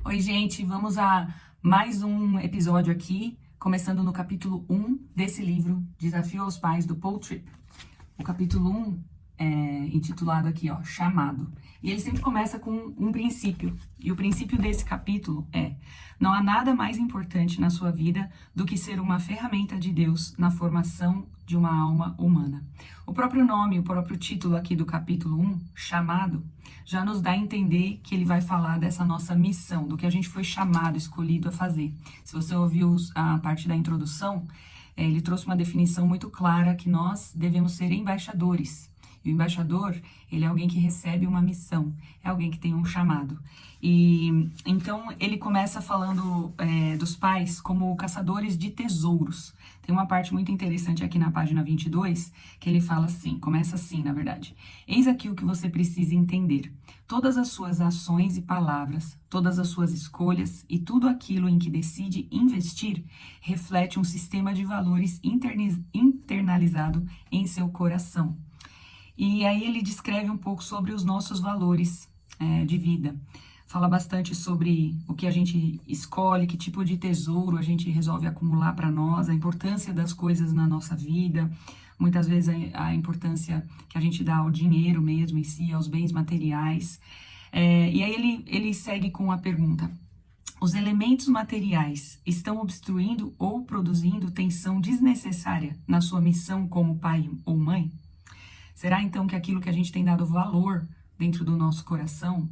Oi, gente, vamos a mais um episódio aqui, começando no capítulo 1 desse livro, Desafio aos Pais, do Paul Tripp. O capítulo 1 é intitulado aqui, ó, Chamado. E ele sempre começa com um princípio. E o princípio desse capítulo é: não há nada mais importante na sua vida do que ser uma ferramenta de Deus na formação de uma alma humana. O próprio nome, o próprio título aqui do capítulo 1, Chamado, já nos dá a entender que ele vai falar dessa nossa missão, do que a gente foi chamado, escolhido a fazer. Se você ouviu a parte da introdução, ele trouxe uma definição muito clara que nós devemos ser embaixadores. E o embaixador, ele é alguém que recebe uma missão, é alguém que tem um chamado. E então ele começa falando dos pais como caçadores de tesouros. Tem uma parte muito interessante aqui na página 22, que ele fala assim, começa assim, na verdade. Eis aqui o que você precisa entender. Todas as suas ações e palavras, todas as suas escolhas e tudo aquilo em que decide investir reflete um sistema de valores internalizado em seu coração. E aí ele descreve um pouco sobre os nossos valores de vida. Fala bastante sobre o que a gente escolhe, que tipo de tesouro a gente resolve acumular para nós, a importância das coisas na nossa vida, muitas vezes a importância que a gente dá ao dinheiro mesmo em si, aos bens materiais. E aí ele segue com a pergunta: os elementos materiais estão obstruindo ou produzindo tensão desnecessária na sua missão como pai ou mãe? Será então que aquilo que a gente tem dado valor dentro do nosso coração,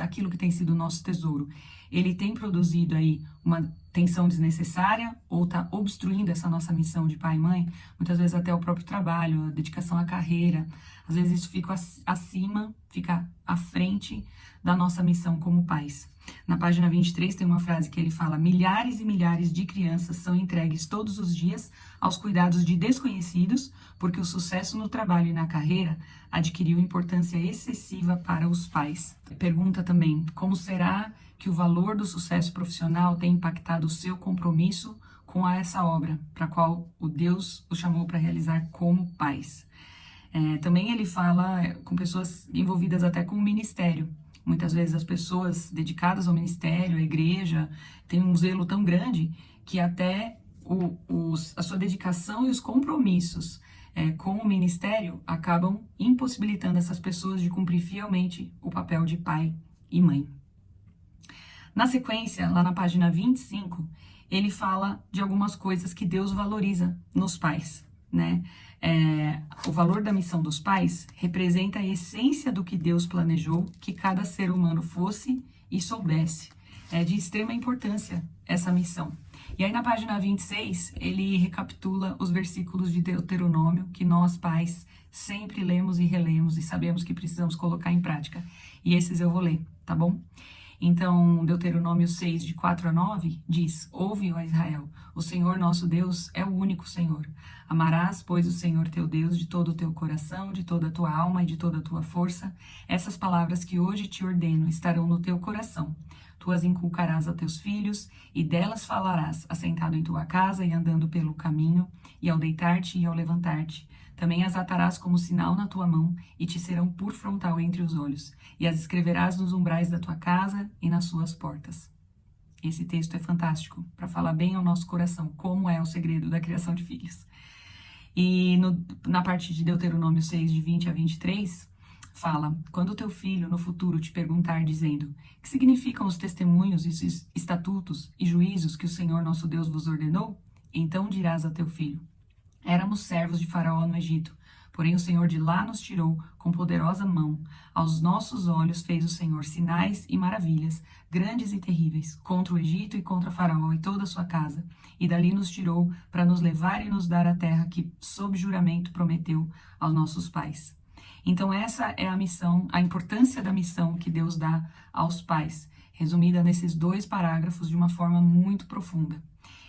aquilo que tem sido o nosso tesouro, ele tem produzido aí uma tensão desnecessária ou está obstruindo essa nossa missão de pai e mãe? Muitas vezes até o próprio trabalho, a dedicação à carreira, às vezes isso fica acima, fica à frente da nossa missão como pais. Na página 23 tem uma frase que ele fala: milhares e milhares de crianças são entregues todos os dias aos cuidados de desconhecidos, porque o sucesso no trabalho e na carreira adquiriu importância excessiva para os pais. Pergunta também: como será que o valor do sucesso profissional tem impactado o seu compromisso com essa obra, para a qual o Deus o chamou para realizar como pais? Também ele fala com pessoas envolvidas até com o ministério. Muitas vezes as pessoas dedicadas ao ministério, à igreja, têm um zelo tão grande que até a sua dedicação e os compromissos com o ministério acabam impossibilitando essas pessoas de cumprir fielmente o papel de pai e mãe. Na sequência, lá na página 25, ele fala de algumas coisas que Deus valoriza nos pais, né? O valor da missão dos pais representa a essência do que Deus planejou que cada ser humano fosse e soubesse. É de extrema importância essa missão. E aí na página 26, ele recapitula os versículos de Deuteronômio que nós, pais, sempre lemos e relemos e sabemos que precisamos colocar em prática. E esses eu vou ler, tá bom? Então, Deuteronômio 6, de 4 a 9, diz: ouve, ó Israel, o Senhor nosso Deus é o único Senhor. Amarás, pois, o Senhor teu Deus de todo o teu coração, de toda a tua alma e de toda a tua força. Essas palavras que hoje te ordeno estarão no teu coração. Tu as inculcarás a teus filhos, e delas falarás, assentado em tua casa e andando pelo caminho, e ao deitar-te e ao levantar-te. Também as atarás como sinal na tua mão, e te serão por frontal entre os olhos, e as escreverás nos umbrais da tua casa e nas suas portas. Esse texto é fantástico, para falar bem ao nosso coração, como é o segredo da criação de filhos. E na parte de Deuteronômio 6, de 20 a 23, fala: quando o teu filho no futuro te perguntar dizendo: que significam os testemunhos, estatutos e juízos que o Senhor nosso Deus vos ordenou? Então dirás a teu filho: éramos servos de Faraó no Egito, porém o Senhor de lá nos tirou com poderosa mão. Aos nossos olhos fez o Senhor sinais e maravilhas, grandes e terríveis, contra o Egito e contra Faraó e toda a sua casa. E dali nos tirou para nos levar e nos dar a terra que, sob juramento, prometeu aos nossos pais. Então essa é a missão, a importância da missão que Deus dá aos pais, resumida nesses 2 parágrafos de uma forma muito profunda.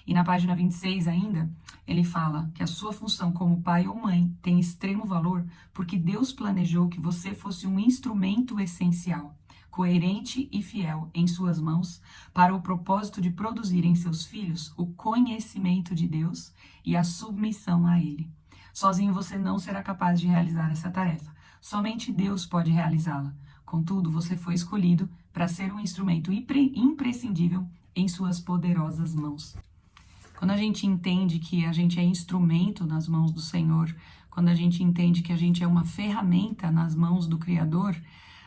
E na página 26 ainda, ele fala que a sua função como pai ou mãe tem extremo valor porque Deus planejou que você fosse um instrumento essencial, coerente e fiel em suas mãos para o propósito de produzir em seus filhos o conhecimento de Deus e a submissão a Ele. Sozinho você não será capaz de realizar essa tarefa. Somente Deus pode realizá-la. Contudo, você foi escolhido para ser um instrumento imprescindível em suas poderosas mãos. Quando a gente entende que a gente é instrumento nas mãos do Senhor, quando a gente entende que a gente é uma ferramenta nas mãos do Criador,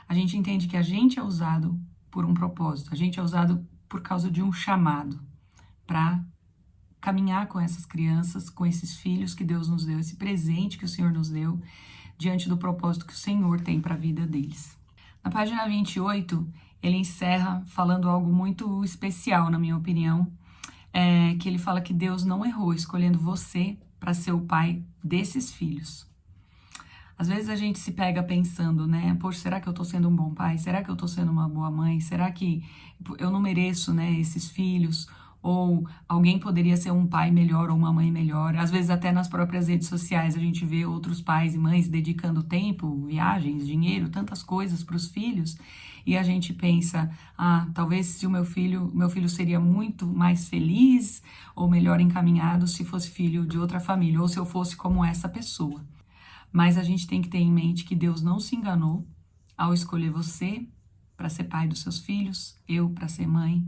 a gente entende que a gente é usado por um propósito, a gente é usado por causa de um chamado para caminhar com essas crianças, com esses filhos que Deus nos deu, esse presente que o Senhor nos deu, diante do propósito que o Senhor tem para a vida deles. Na página 28, ele encerra falando algo muito especial, na minha opinião, que ele fala que Deus não errou escolhendo você para ser o pai desses filhos. Às vezes a gente se pega pensando, né? Poxa, será que eu tô sendo um bom pai? Será que eu tô sendo uma boa mãe? Será que eu não mereço, né, esses filhos? Ou alguém poderia ser um pai melhor ou uma mãe melhor? Às vezes até nas próprias redes sociais a gente vê outros pais e mães dedicando tempo, viagens, dinheiro, tantas coisas para os filhos. E a gente pensa, talvez se o meu filho seria muito mais feliz ou melhor encaminhado se fosse filho de outra família, ou se eu fosse como essa pessoa. Mas a gente tem que ter em mente que Deus não se enganou ao escolher você para ser pai dos seus filhos, eu para ser mãe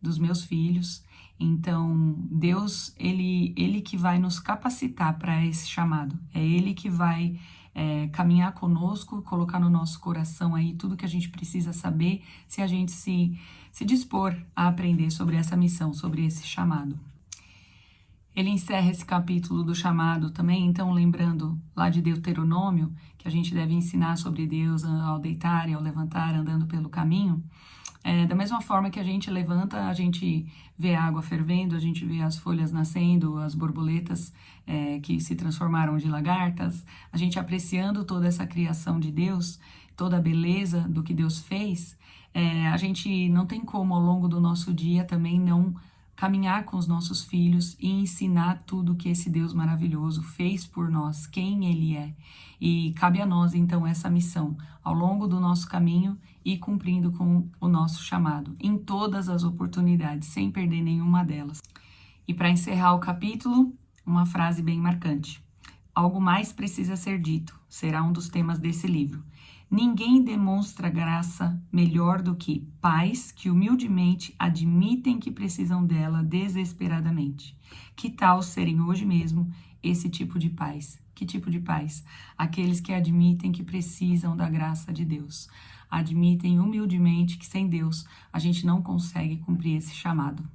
dos meus filhos. Então, Deus, ele que vai nos capacitar para esse chamado. É Ele que vai caminhar conosco, colocar no nosso coração aí tudo que a gente precisa saber se a gente se dispor a aprender sobre essa missão, sobre esse chamado. Ele encerra esse capítulo do chamado também, então lembrando lá de Deuteronômio, que a gente deve ensinar sobre Deus ao deitar e ao levantar, andando pelo caminho. Da mesma forma que a gente levanta, a gente vê a água fervendo, a gente vê as folhas nascendo, as borboletas que se transformaram de lagartas, a gente apreciando toda essa criação de Deus, toda a beleza do que Deus fez, a gente não tem como ao longo do nosso dia também não caminhar com os nossos filhos e ensinar tudo que esse Deus maravilhoso fez por nós, quem Ele é. E cabe a nós, então, essa missão, ao longo do nosso caminho e cumprindo com o nosso chamado, em todas as oportunidades, sem perder nenhuma delas. E para encerrar o capítulo, uma frase bem marcante. Algo mais precisa ser dito, será um dos temas desse livro. Ninguém demonstra graça melhor do que pais que humildemente admitem que precisam dela desesperadamente. Que tal serem hoje mesmo esse tipo de pais? Que tipo de pais? Aqueles que admitem que precisam da graça de Deus. Admitem humildemente que sem Deus a gente não consegue cumprir esse chamado.